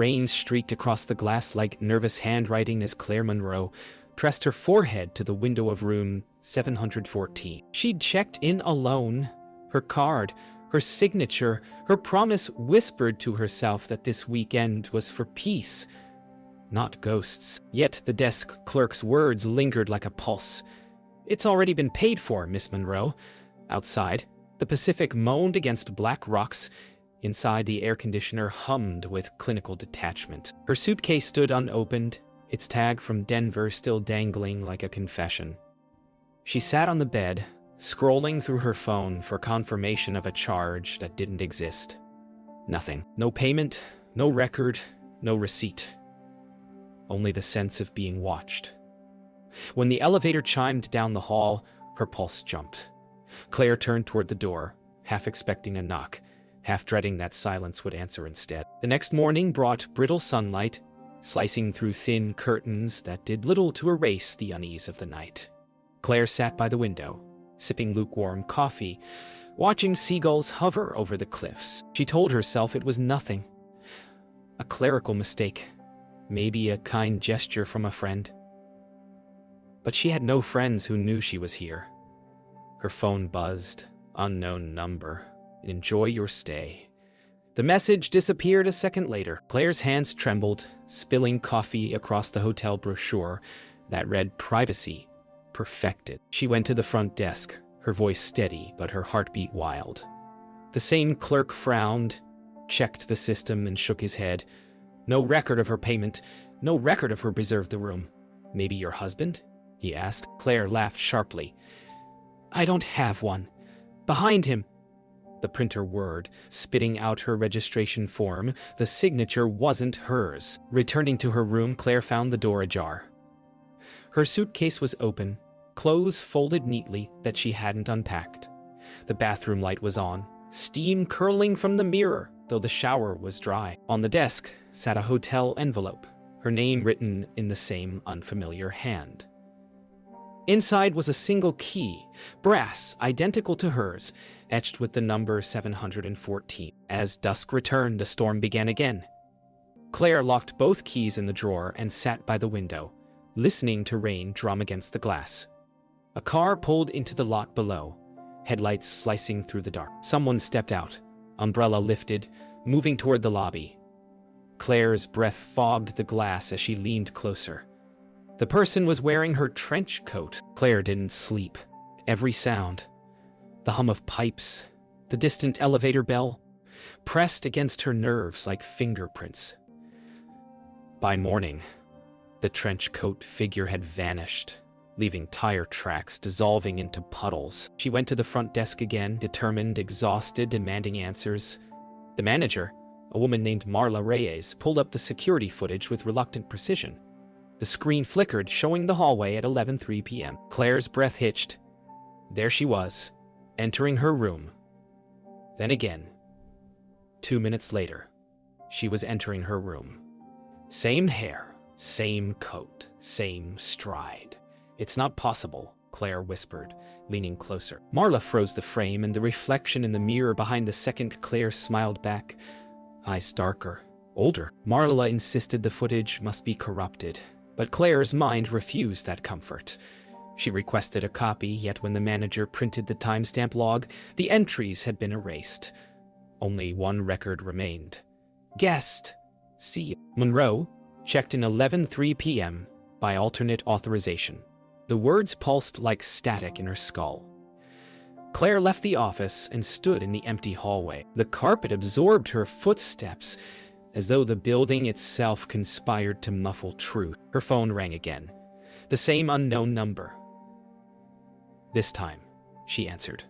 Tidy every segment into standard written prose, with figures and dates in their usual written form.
Rain streaked across the glass like nervous handwriting as Claire Monroe pressed her forehead to the window of room 714. She'd checked in alone. Her card, her signature, her promise whispered to herself that this weekend was for peace, not ghosts. Yet the desk clerk's words lingered like a pulse. "It's already been paid for, Miss Monroe." Outside, the Pacific moaned against black rocks. Inside, the air conditioner hummed with clinical detachment. Her suitcase stood unopened, its tag from Denver still dangling like a confession. She sat on the bed, scrolling through her phone for confirmation of a charge that didn't exist. Nothing. No payment, no record, no receipt. Only the sense of being watched. When the elevator chimed down the hall, her pulse jumped. Claire turned toward the door, half expecting a knock, half dreading that silence would answer instead. The next morning brought brittle sunlight, slicing through thin curtains that did little to erase the unease of the night. Claire sat by the window, sipping lukewarm coffee, watching seagulls hover over the cliffs. She told herself it was nothing. A clerical mistake, maybe a kind gesture from a friend. But she had no friends who knew she was here. Her phone buzzed. Unknown number. Enjoy your stay. The message disappeared a second later. Claire's hands trembled, spilling coffee across the hotel brochure that read privacy perfected. She went to the front desk, her voice steady but her heartbeat wild. The same clerk frowned, checked the system and shook his head. No record of her payment, no record of her reserved the room. "Maybe your husband?" he asked. Claire laughed sharply. "I don't have one. Behind him." The printer whirred, spitting out her registration form. The signature wasn't hers. Returning to her room, Claire found the door ajar. Her suitcase was open, clothes folded neatly that she hadn't unpacked. The bathroom light was on, steam curling from the mirror, though the shower was dry. On the desk sat a hotel envelope, her name written in the same unfamiliar hand. Inside was a single key, brass, identical to hers, etched with the number 714. As dusk returned, the storm began again. Claire locked both keys in the drawer and sat by the window, listening to rain drum against the glass. A car pulled into the lot below, headlights slicing through the dark. Someone stepped out, umbrella lifted, moving toward the lobby. Claire's breath fogged the glass as she leaned closer. The person was wearing her trench coat. Claire didn't sleep. Every sound, the hum of pipes, the distant elevator bell, pressed against her nerves like fingerprints. By morning, the trench coat figure had vanished, leaving tire tracks dissolving into puddles. She went to the front desk again, determined, exhausted, demanding answers. The manager, a woman named Marla Reyes, pulled up the security footage with reluctant precision. The screen flickered, showing the hallway at 11:03 p.m. Claire's breath hitched. There she was, entering her room. Then again. 2 minutes later, she was entering her room. Same hair, same coat, same stride. "It's not possible," Claire whispered, leaning closer. Marla froze the frame, and the reflection in the mirror behind the second Claire smiled back, eyes darker, older. Marla insisted the footage must be corrupted, but Claire's mind refused that comfort. She requested a copy, yet when the manager printed the timestamp log, the entries had been erased. Only one record remained. Guest C. Monroe checked in 11:03 p.m. by alternate authorization. The words pulsed like static in her skull. Claire left the office and stood in the empty hallway. The carpet absorbed her footsteps, as though the building itself conspired to muffle truth. Her phone rang again. The same unknown number. This time, she answered.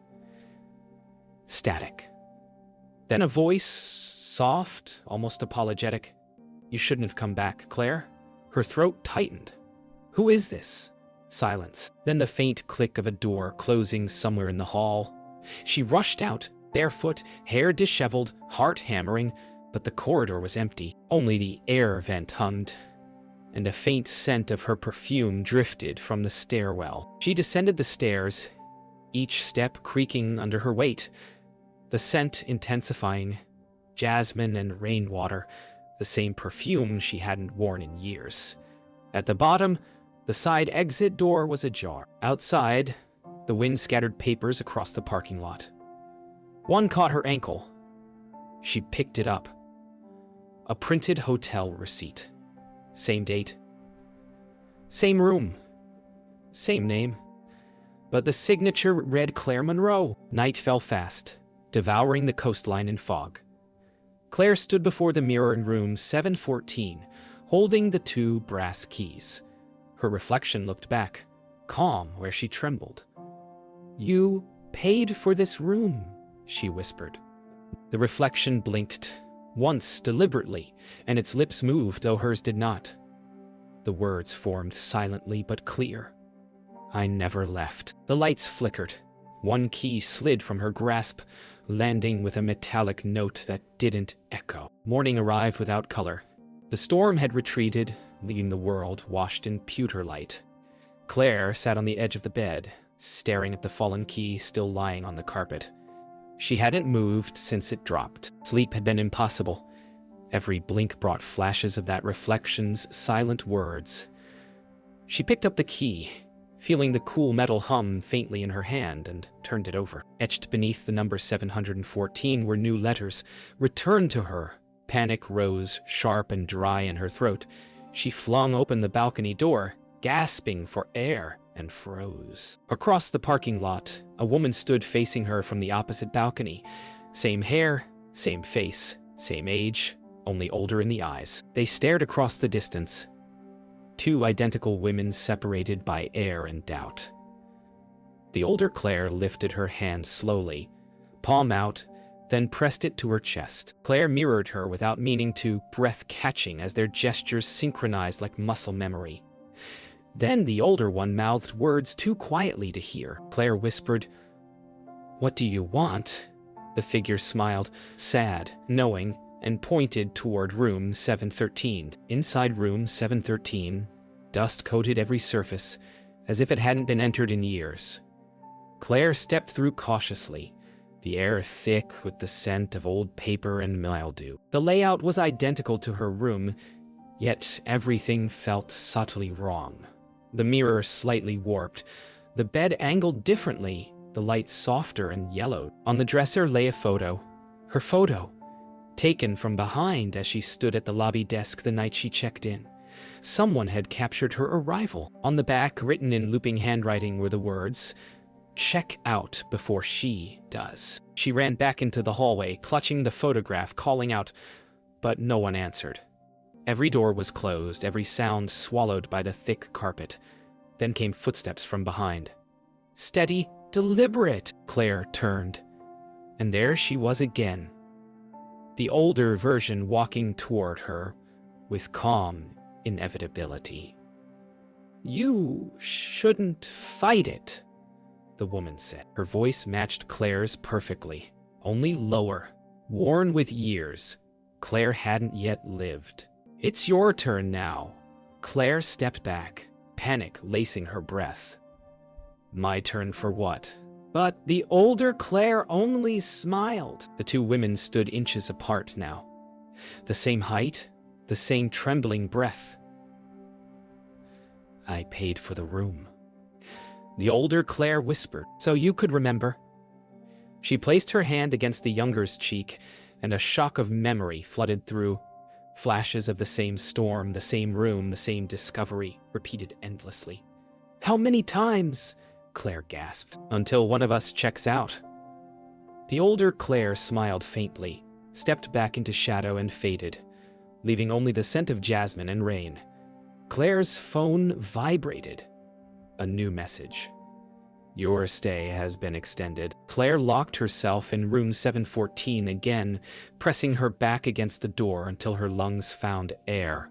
Static. Then a voice, soft, almost apologetic. "You shouldn't have come back, Claire." Her throat tightened. "Who is this?" Silence. Then the faint click of a door closing somewhere in the hall. She rushed out, barefoot, hair disheveled, heart hammering, but the corridor was empty. Only the air vent hummed, and a faint scent of her perfume drifted from the stairwell. She descended the stairs, each step creaking under her weight, the scent intensifying, jasmine and rainwater, the same perfume she hadn't worn in years. At the bottom, the side exit door was ajar. Outside, the wind scattered papers across the parking lot. One caught her ankle. She picked it up. A printed hotel receipt. Same date. Same room. Same name. But the signature read Claire Monroe. Night fell fast, devouring the coastline in fog. Claire stood before the mirror in room 714, holding the two brass keys. Her reflection looked back, calm where she trembled. "You paid for this room," she whispered. The reflection blinked, once deliberately, and its lips moved, though hers did not. The words formed silently but clear. "I never left." The lights flickered. One key slid from her grasp, landing with a metallic note that didn't echo. Morning arrived without color. The storm had retreated, leaving the world washed in pewter light. Claire sat on the edge of the bed, staring at the fallen key still lying on the carpet. She hadn't moved since it dropped. Sleep had been impossible. Every blink brought flashes of that reflection's silent words. She picked up the key, feeling the cool metal hum faintly in her hand, and turned it over. Etched beneath the number 714 were new letters. "Return to her." Panic rose, sharp and dry in her throat. She flung open the balcony door, gasping for air, and froze. Across the parking lot, a woman stood facing her from the opposite balcony. Same hair, same face, same age, only older in the eyes. They stared across the distance. Two identical women separated by air and doubt. The older Claire lifted her hand slowly, palm out, then pressed it to her chest. Claire mirrored her without meaning to, breath-catching as their gestures synchronized like muscle memory. Then the older one mouthed words too quietly to hear. Claire whispered, "What do you want?" The figure smiled, sad, knowing, and pointed toward room 713. Inside room 713, dust coated every surface, as if it hadn't been entered in years. Claire stepped through cautiously, the air thick with the scent of old paper and mildew. The layout was identical to her room, yet everything felt subtly wrong. The mirror slightly warped, the bed angled differently, the lights softer and yellowed. On the dresser lay a photo. Her photo, taken from behind as she stood at the lobby desk the night she checked in. Someone had captured her arrival. On the back, written in looping handwriting, were the words, "Check out before she does." She ran back into the hallway, clutching the photograph, calling out, but no one answered. Every door was closed, every sound swallowed by the thick carpet. Then came footsteps from behind. Steady, deliberate. Claire turned, and there she was again. The older version walking toward her with calm inevitability. "You shouldn't fight it," the woman said. Her voice matched Claire's perfectly, only lower, worn with years. Claire hadn't yet lived. "It's your turn now." Claire stepped back, panic lacing her breath. "My turn for what?" But the older Claire only smiled. The two women stood inches apart now. The same height, the same trembling breath. "I paid for the room," the older Claire whispered, "so you could remember." She placed her hand against the younger's cheek, and a shock of memory flooded through. Flashes of the same storm, the same room, the same discovery, repeated endlessly. "How many times?" Claire gasped. "Until one of us checks out." The older Claire smiled faintly, stepped back into shadow and faded, leaving only the scent of jasmine and rain. Claire's phone vibrated. A new message. "Your stay has been extended." Claire locked herself in room 714 again, pressing her back against the door until her lungs found air.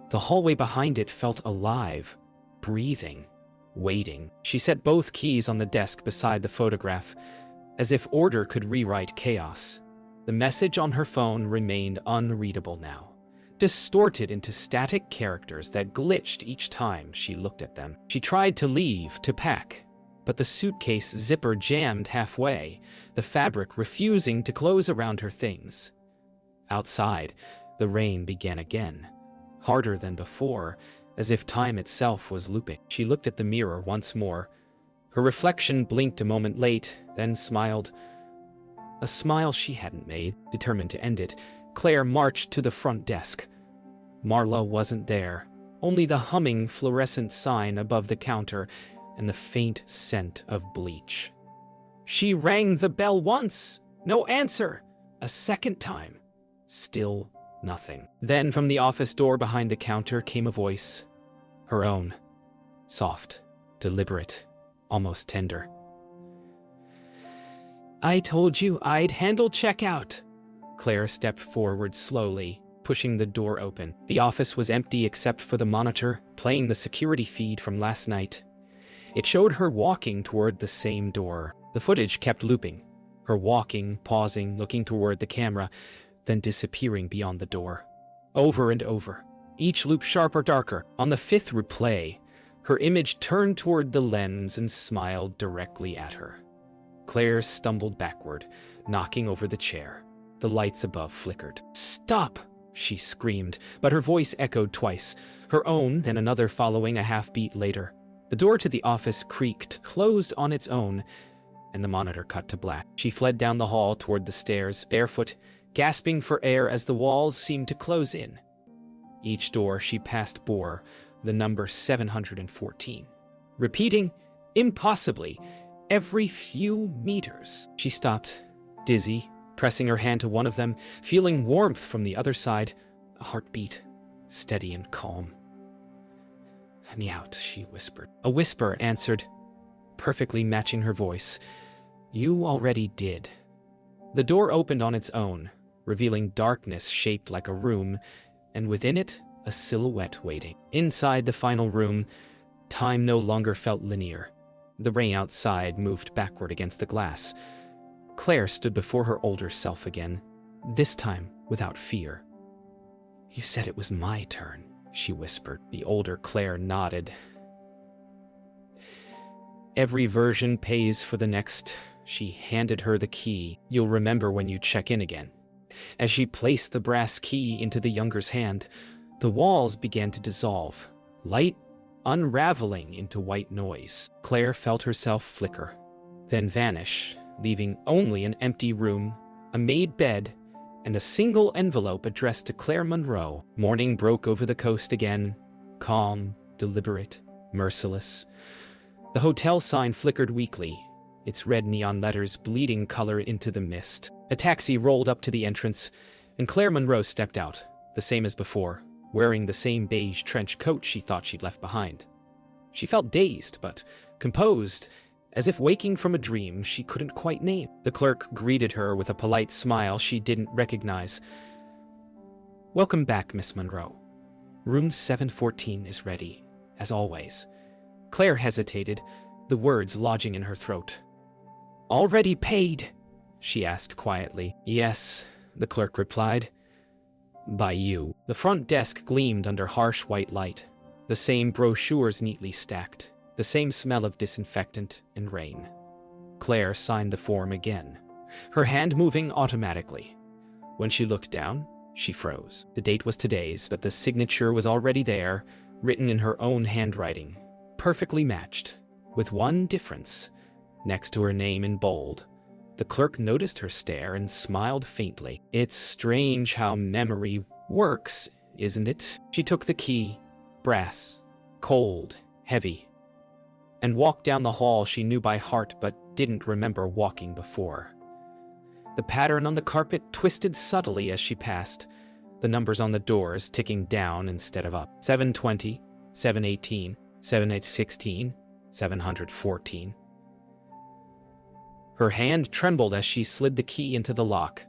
The hallway behind it felt alive, breathing, waiting. She set both keys on the desk beside the photograph, as if order could rewrite chaos. The message on her phone remained unreadable now, distorted into static characters that glitched each time she looked at them. She tried to leave, to pack, but the suitcase zipper jammed halfway, the fabric refusing to close around her things. Outside, The rain began again, harder than before, as if time itself was looping. She looked at the mirror once more. Her reflection blinked a moment late, then smiled. A smile she hadn't made. Determined to end it, Claire marched to the front desk. Marla wasn't there, only the humming fluorescent sign above the counter and the faint scent of bleach. She rang the bell once, no answer. A second time, still nothing. Then from the office door behind the counter came a voice, her own, soft, deliberate, almost tender. "I told you I'd handle checkout." Claire stepped forward slowly, pushing the door open. The office was empty except for the monitor, playing the security feed from last night. It showed her walking toward the same door. The footage kept looping, her walking, pausing, looking toward the camera, then disappearing beyond the door. Over and over, each loop sharper, darker. On the fifth replay, her image turned toward the lens and smiled directly at her. Claire stumbled backward, knocking over the chair. The lights above flickered. "Stop!" she screamed, but her voice echoed twice, her own, then another following a half-beat later. The door to the office creaked, closed on its own, and the monitor cut to black. She fled down the hall toward the stairs, barefoot, gasping for air as the walls seemed to close in. Each door she passed bore the number 714, repeating, impossibly, every few meters. She stopped, dizzy, pressing her hand to one of them, feeling warmth from the other side, a heartbeat, steady and calm. "Let me out," she whispered. A whisper answered, perfectly matching her voice. "You already did." The door opened on its own, revealing darkness shaped like a room, and within it, a silhouette waiting. Inside the final room, time no longer felt linear. The rain outside moved backward against the glass. Claire stood before her older self again, this time without fear. "You said it was my turn," she whispered. The older Claire nodded. "Every version pays for the next." She handed her the key. "You'll remember when you check in again." As she placed the brass key into the younger's hand, the walls began to dissolve, light unraveling into white noise. Claire felt herself flicker, then vanish, leaving only an empty room, a made bed, and a single envelope addressed to Claire Monroe. Morning broke over the coast again, calm, deliberate, merciless. The hotel sign flickered weakly, its red neon letters bleeding color into the mist. A taxi rolled up to the entrance, and Claire Monroe stepped out, the same as before, wearing the same beige trench coat she thought she'd left behind. She felt dazed, but composed, as if waking from a dream she couldn't quite name. The clerk greeted her with a polite smile she didn't recognize. "Welcome back, Miss Monroe. Room 714 is ready, as always." Claire hesitated, the words lodging in her throat. "Already paid?" she asked quietly. "Yes," the clerk replied. "By you." The front desk gleamed under harsh white light, the same brochures neatly stacked, the same smell of disinfectant and rain. Claire signed the form again, her hand moving automatically. When she looked down, she froze. The date was today's, but the signature was already there, written in her own handwriting, perfectly matched, with one difference. Next to her name in bold, the clerk noticed her stare and smiled faintly. "It's strange how memory works, isn't it?" She took the key, brass, cold, heavy, and walked down the hall she knew by heart but didn't remember walking before. The pattern on the carpet twisted subtly as she passed, the numbers on the doors ticking down instead of up. 720, 718, 7816, 714. Her hand trembled as she slid the key into the lock.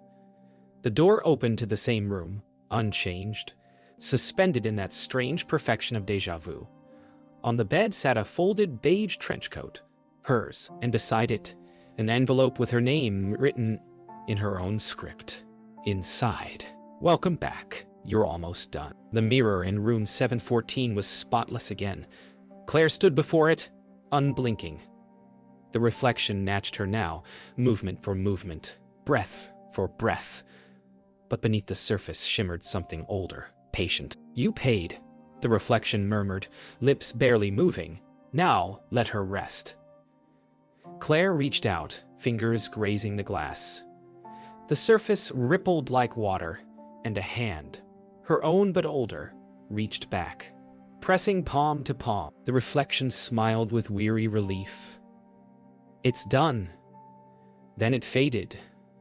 The door opened to the same room, unchanged, suspended in that strange perfection of déjà vu. On the bed sat a folded beige trench coat, hers, and beside it, an envelope with her name written in her own script. Inside, "Welcome back. You're almost done." The mirror in room 714 was spotless again. Claire stood before it, unblinking. The reflection matched her now, movement for movement, breath for breath. but beneath the surface shimmered something older, patient. "You paid," the reflection murmured, lips barely moving. "Now, let her rest." Claire reached out, fingers grazing the glass. The surface rippled like water, and a hand, her own but older, reached back, pressing palm to palm. The reflection smiled with weary relief. "It's done." Then it faded,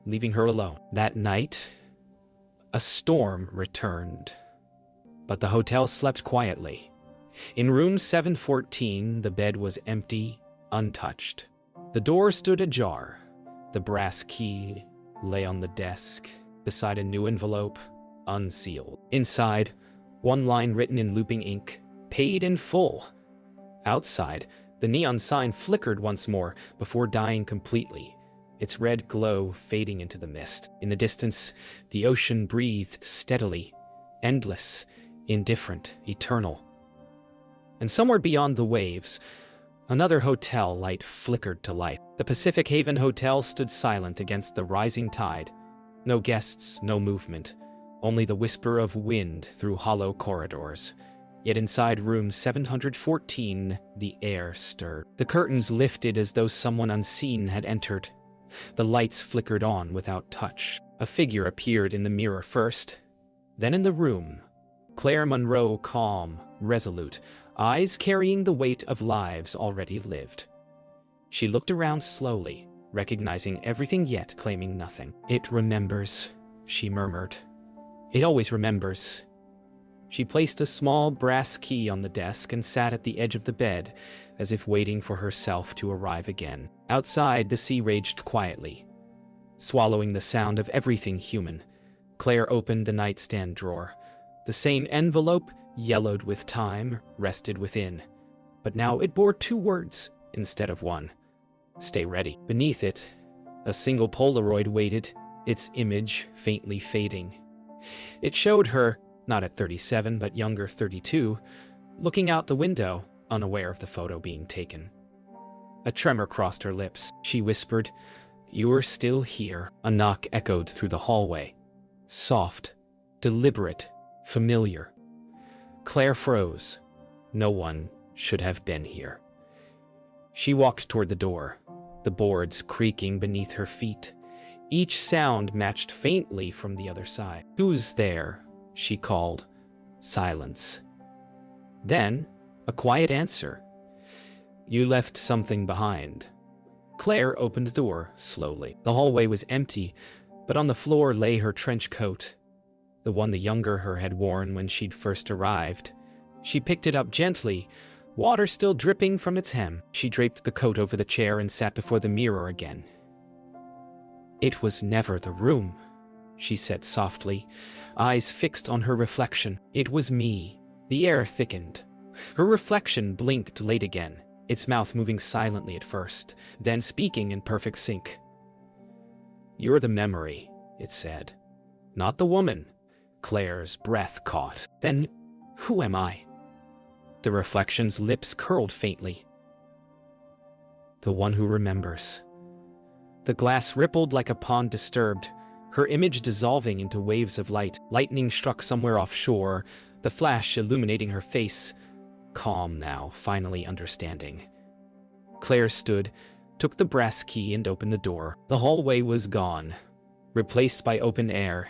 leaving her alone. That night, a storm returned. But the hotel slept quietly. In room 714, the bed was empty, untouched. The door stood ajar. The brass key lay on the desk, beside a new envelope, unsealed. Inside, one line written in looping ink, "Paid in full." Outside, the neon sign flickered once more before dying completely, its red glow fading into the mist. In the distance, the ocean breathed steadily, endless, indifferent, eternal. And somewhere beyond the waves, another hotel light flickered to life. The Pacific Haven Hotel stood silent against the rising tide. No guests, no movement, only the whisper of wind through hollow corridors. Yet inside room 714, the air stirred. The curtains lifted as though someone unseen had entered. The lights flickered on without touch. A figure appeared in the mirror first, then in the room. Claire Monroe, calm, resolute, eyes carrying the weight of lives already lived. She looked around slowly, recognizing everything yet claiming nothing. "It remembers," she murmured. "It always remembers." She placed a small brass key on the desk and sat at the edge of the bed, as if waiting for herself to arrive again. Outside, the sea raged quietly, swallowing the sound of everything human. Claire opened the nightstand drawer. The same envelope, yellowed with time, rested within. But now it bore 2 words instead of 1. "Stay ready." Beneath it, a single Polaroid waited, its image faintly fading. It showed her, not at 37 but younger 32, looking out the window, unaware of the photo being taken. A tremor crossed her lips. She whispered, "You're still here." A knock echoed through the hallway. Soft, deliberate, familiar. Claire froze. No one should have been here. She walked toward the door, the boards creaking beneath her feet. Each sound matched faintly from the other side. "Who's there?" she called. Silence. Then, a quiet answer. "You left something behind." Claire opened the door slowly. The hallway was empty, but on the floor lay her trench coat, the one the younger her had worn when she'd first arrived. She picked it up gently, water still dripping from its hem. She draped the coat over the chair and sat before the mirror again. "It was never the room," she said softly, eyes fixed on her reflection. "It was me." The air thickened. Her reflection blinked late again, its mouth moving silently at first, then speaking in perfect sync. "You're the memory," it said. "Not the woman." Claire's breath caught. "Then, who am I?" The reflection's lips curled faintly. "The one who remembers." The glass rippled like a pond disturbed, her image dissolving into waves of light. Lightning struck somewhere offshore, the flash illuminating her face. Calm now, finally understanding. Claire stood, took the brass key and opened the door. The hallway was gone, replaced by open air,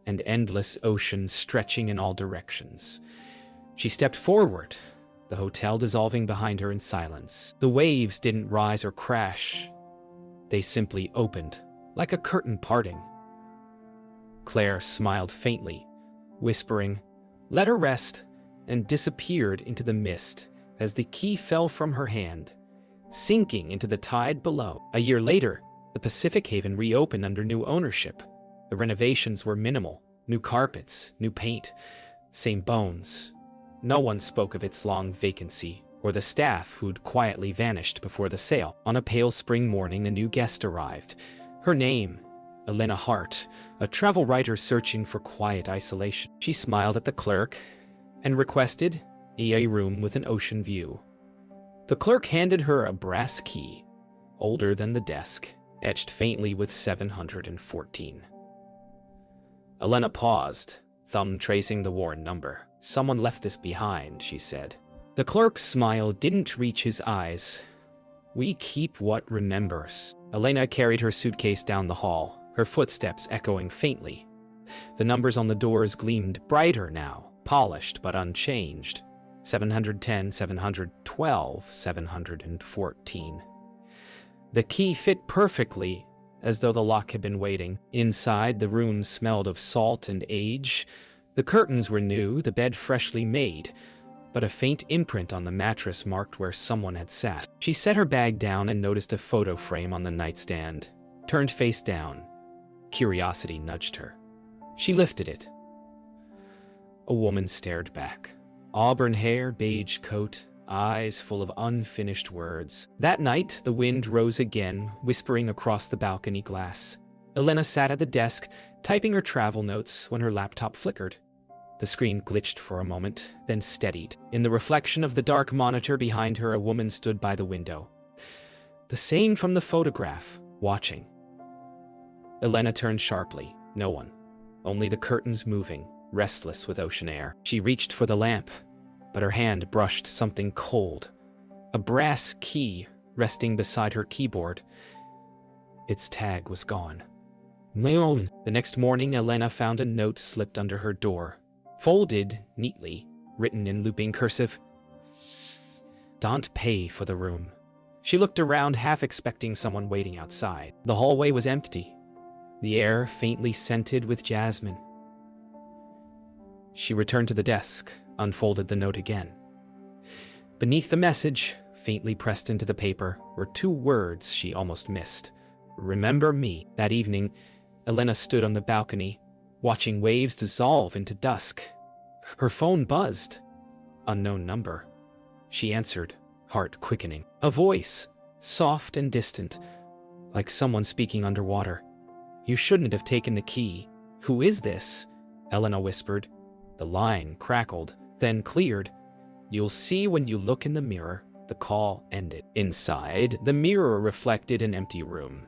and endless ocean stretching in all directions. She stepped forward, the hotel dissolving behind her in silence. The waves didn't rise or crash. They simply opened, like a curtain parting. Claire smiled faintly, whispering, "Let her rest," and disappeared into the mist as the key fell from her hand, sinking into the tide below. A year later, the Pacific Haven reopened under new ownership. The renovations were minimal: new carpets, new paint, same bones. No one spoke of its long vacancy, or the staff who'd quietly vanished before the sale. On a pale spring morning, a new guest arrived. Her name, Elena Hart, a travel writer searching for quiet isolation. She smiled at the clerk and requested a room with an ocean view. The clerk handed her a brass key, older than the desk, etched faintly with 714. Elena paused, thumb tracing the worn number. Someone left this behind, she said. The clerk's smile didn't reach his eyes. We keep what remembers. Elena carried her suitcase down the hall, her footsteps echoing faintly. The numbers on the doors gleamed brighter now, polished but unchanged. 710, 712, 714. The key fit perfectly, as though the lock had been waiting. Inside, the room smelled of salt and age. The curtains were new, the bed freshly made, but a faint imprint on the mattress marked where someone had sat. She set her bag down and noticed a photo frame on the nightstand, turned face down. Curiosity nudged her. She lifted it. A woman stared back. Auburn hair, beige coat, eyes full of unfinished words. That night, the wind rose again, whispering across the balcony glass. Elena sat at the desk, typing her travel notes when her laptop flickered. The screen glitched for a moment, then steadied. In the reflection of the dark monitor behind her, a woman stood by the window. The same from the photograph, watching. Elena turned sharply. No one. Only the curtains moving, restless with ocean air. She reached for the lamp, but her hand brushed something cold. A brass key resting beside her keyboard. Its tag was gone. The next morning, Elena found a note slipped under her door. Folded neatly, written in looping cursive. Don't pay for the room. She looked around, half expecting someone waiting outside. The hallway was empty, the air faintly scented with jasmine. She returned to the desk, unfolded the note again. Beneath the message, faintly pressed into the paper, were two words she almost missed. Remember me. That evening, Elena stood on the balcony, watching waves dissolve into dusk. Her phone buzzed. Unknown number. She answered, heart quickening. A voice, soft and distant, like someone speaking underwater. You shouldn't have taken the key. Who is this? Elena whispered. The line crackled, then cleared. You'll see when you look in the mirror. The call ended. Inside, the mirror reflected an empty room.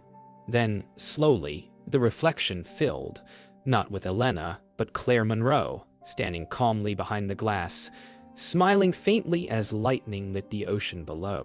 Then, slowly, the reflection filled, not with Elena, but Claire Monroe, standing calmly behind the glass, smiling faintly as lightning lit the ocean below.